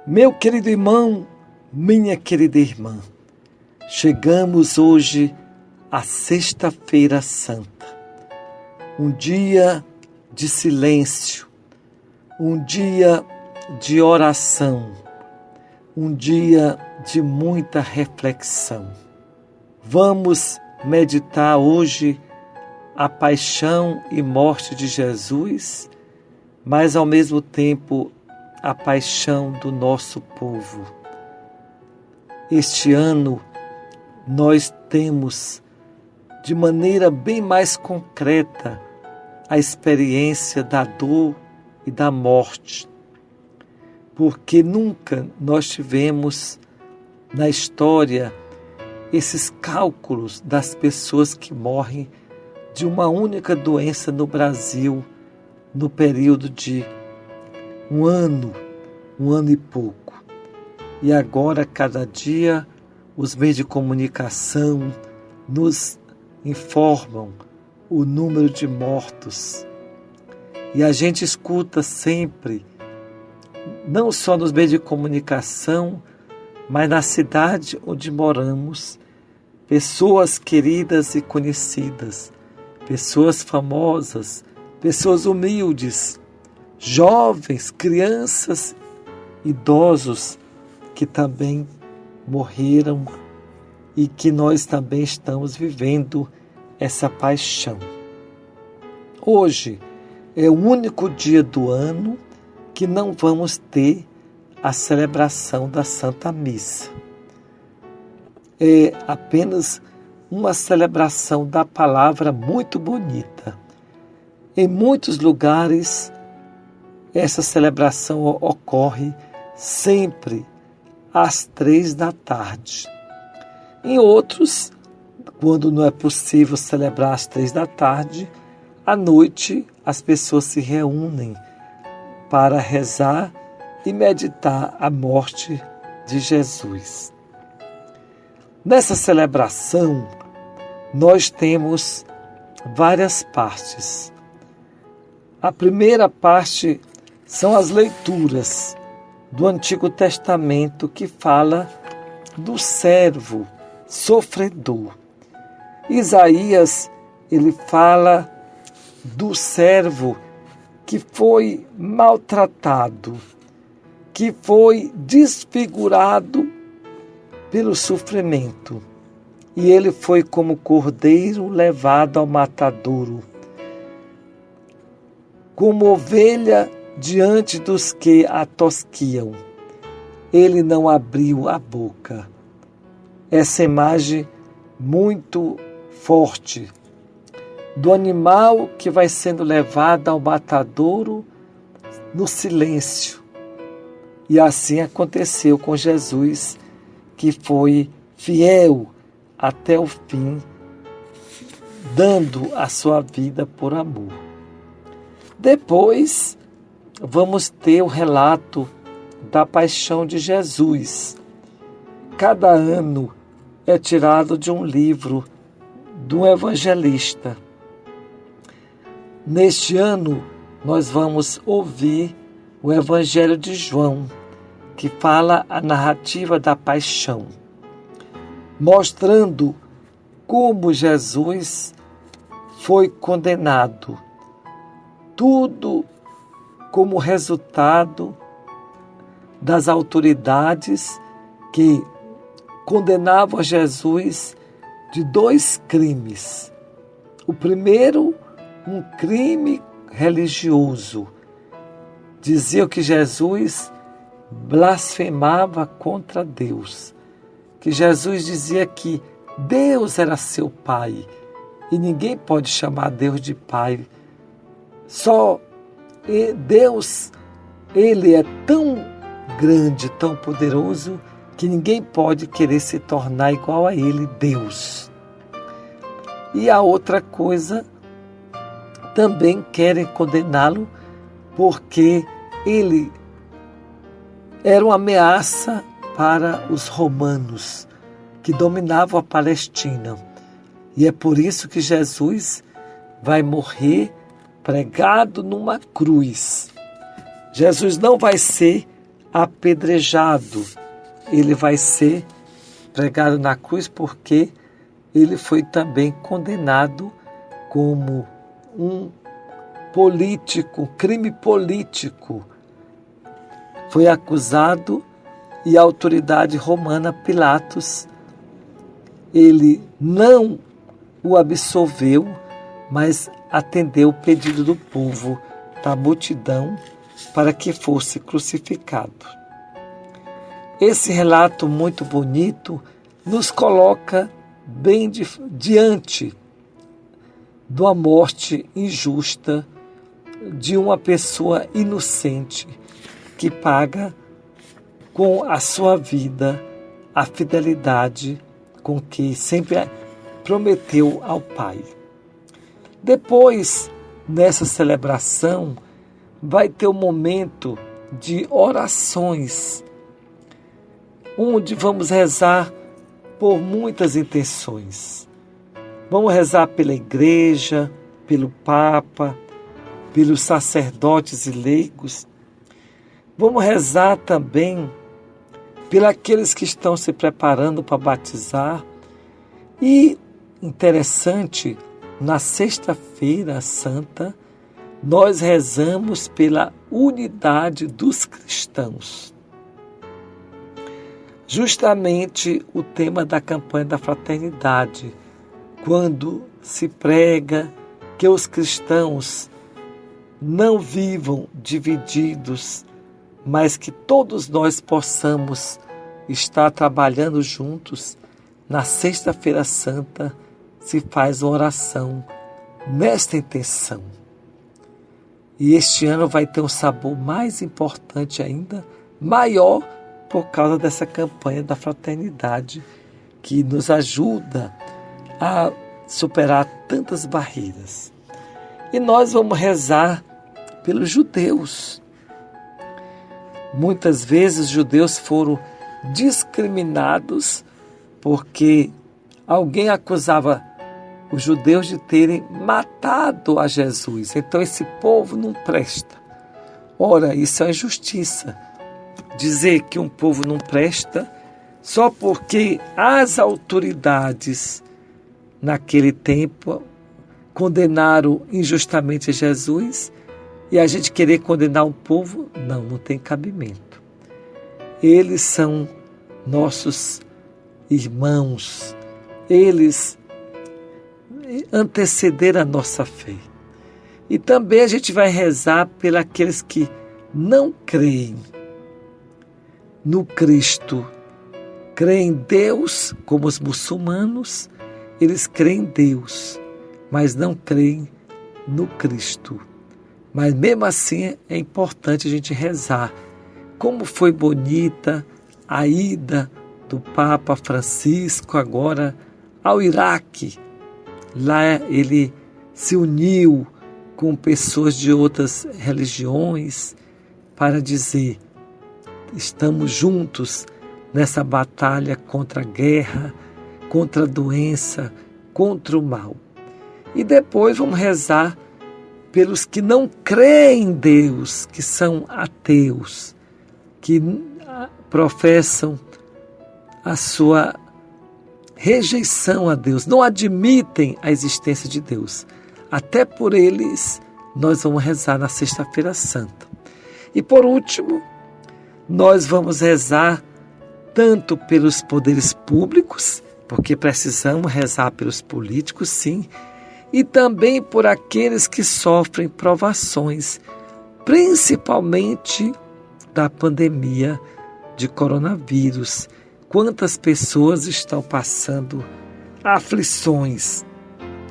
Meu querido irmão, minha querida irmã, chegamos hoje à Sexta-feira Santa, um dia de silêncio, um dia de oração, um dia de muita reflexão. Vamos meditar hoje a paixão e morte de Jesus, mas ao mesmo tempo a paixão do nosso povo. Este ano nós temos de maneira bem mais concreta a experiência da dor e da morte, porque nunca nós tivemos na história esses cálculos das pessoas que morrem de uma única doença no Brasil no período de um ano e pouco. E agora, cada dia, os meios de comunicação nos informam o número de mortos. E a gente escuta sempre, não só nos meios de comunicação, mas na cidade onde moramos, pessoas queridas e conhecidas, pessoas famosas, pessoas humildes, jovens, crianças, idosos que também morreram e que nós também estamos vivendo essa paixão. Hoje é o único dia do ano que não vamos ter a celebração da Santa Missa. É apenas uma celebração da palavra muito bonita. Em muitos lugares, essa celebração ocorre sempre às 15h. Em outros, quando não é possível celebrar às 15h, à noite as pessoas se reúnem para rezar e meditar a morte de Jesus. Nessa celebração, nós temos várias partes. A primeira parte são as leituras do Antigo Testamento que fala do servo sofredor. Isaías, ele fala do servo que foi maltratado, que foi desfigurado pelo sofrimento. E ele foi como cordeiro levado ao matadouro, como ovelha diante dos que a tosquiam. Ele não abriu a boca. Essa imagem muito forte do animal que vai sendo levado ao matadouro no silêncio. E assim aconteceu com Jesus, que foi fiel até o fim, dando a sua vida por amor. Depois, vamos ter o relato da paixão de Jesus. Cada ano é tirado de um livro do evangelista. Neste ano, nós vamos ouvir o Evangelho de João, que fala a narrativa da paixão, mostrando como Jesus foi condenado. Tudo como resultado das autoridades que condenavam Jesus de 2 crimes. O primeiro, um crime religioso. Diziam que Jesus blasfemava contra Deus, que Jesus dizia que Deus era seu pai e ninguém pode chamar Deus de pai. Só Deus, ele é tão grande, tão poderoso, que ninguém pode querer se tornar igual a ele, Deus. E a outra coisa, também querem condená-lo porque ele era uma ameaça para os romanos que dominavam a Palestina. E é por isso que Jesus vai morrer pregado numa cruz. Jesus não vai ser apedrejado. Ele vai ser pregado na cruz porque ele foi também condenado como um político, crime político. Foi acusado e a autoridade romana, Pilatos, ele não o absolveu, mas atendeu o pedido do povo, da multidão, para que fosse crucificado. Esse relato muito bonito nos coloca bem diante de uma morte injusta de uma pessoa inocente que paga com a sua vida a fidelidade com que sempre prometeu ao Pai. Depois, nessa celebração, vai ter um momento de orações, onde vamos rezar por muitas intenções. Vamos rezar pela igreja, pelo Papa, pelos sacerdotes e leigos. Vamos rezar também pelos que estão se preparando para batizar. E, interessante, na Sexta-feira Santa, nós rezamos pela unidade dos cristãos. Justamente o tema da campanha da fraternidade, quando se prega que os cristãos não vivam divididos, mas que todos nós possamos estar trabalhando juntos. Na Sexta-feira Santa se faz uma oração nesta intenção. E este ano vai ter um sabor mais importante ainda, maior, por causa dessa campanha da fraternidade que nos ajuda a superar tantas barreiras. E nós vamos rezar pelos judeus. Muitas vezes os judeus foram discriminados porque alguém acusava os judeus de terem matado a Jesus. Então esse povo não presta. Ora, isso é injustiça. Dizer que um povo não presta só porque as autoridades naquele tempo condenaram injustamente Jesus e a gente querer condenar um povo, não tem cabimento. Eles são nossos irmãos, eles antecederam a nossa fé. E também a gente vai rezar pelos que não creem no Cristo, creem em Deus, como os muçulmanos, eles creem em Deus, mas não creem no Cristo. Mas mesmo assim é importante a gente rezar. Como foi bonita a ida do Papa Francisco agora ao Iraque. Lá ele se uniu com pessoas de outras religiões para dizer: estamos juntos nessa batalha contra a guerra, contra a doença, contra o mal. E depois vamos rezar pelos que não creem em Deus, que são ateus, que professam a sua rejeição a Deus, não admitem a existência de Deus. Até por eles nós vamos rezar na Sexta-feira Santa. E por último, nós vamos rezar tanto pelos poderes públicos, porque precisamos rezar pelos políticos, sim, e também por aqueles que sofrem provações, principalmente da pandemia de coronavírus. Quantas pessoas estão passando aflições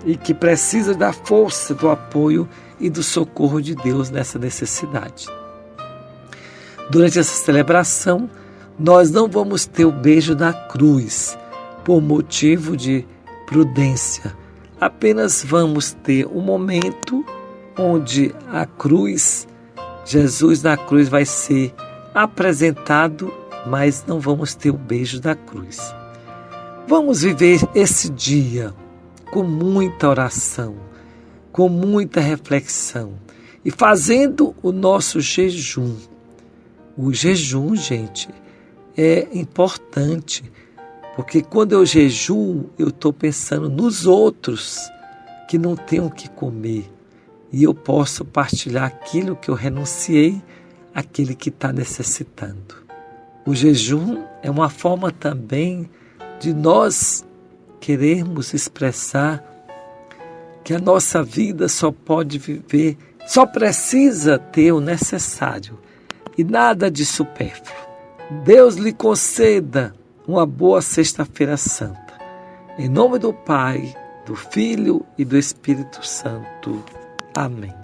e que precisam da força, do apoio e do socorro de Deus nessa necessidade. Durante essa celebração, nós não vamos ter o beijo na cruz, por motivo de prudência. Apenas vamos ter um momento onde a cruz, Jesus na cruz vai ser apresentado, mas não vamos ter o beijo da cruz. Vamos viver esse dia com muita oração, com muita reflexão e fazendo o nosso jejum, O jejum, gente, é importante, porque quando eu jejuo, eu estou pensando nos outros que não têm o que comer. E eu posso partilhar aquilo que eu renunciei àquele que está necessitando. O jejum é uma forma também de nós querermos expressar que a nossa vida só pode viver, só precisa ter o necessário e nada de supérfluo. Deus lhe conceda uma boa Sexta-feira Santa. Em nome do Pai, do Filho e do Espírito Santo. Amém.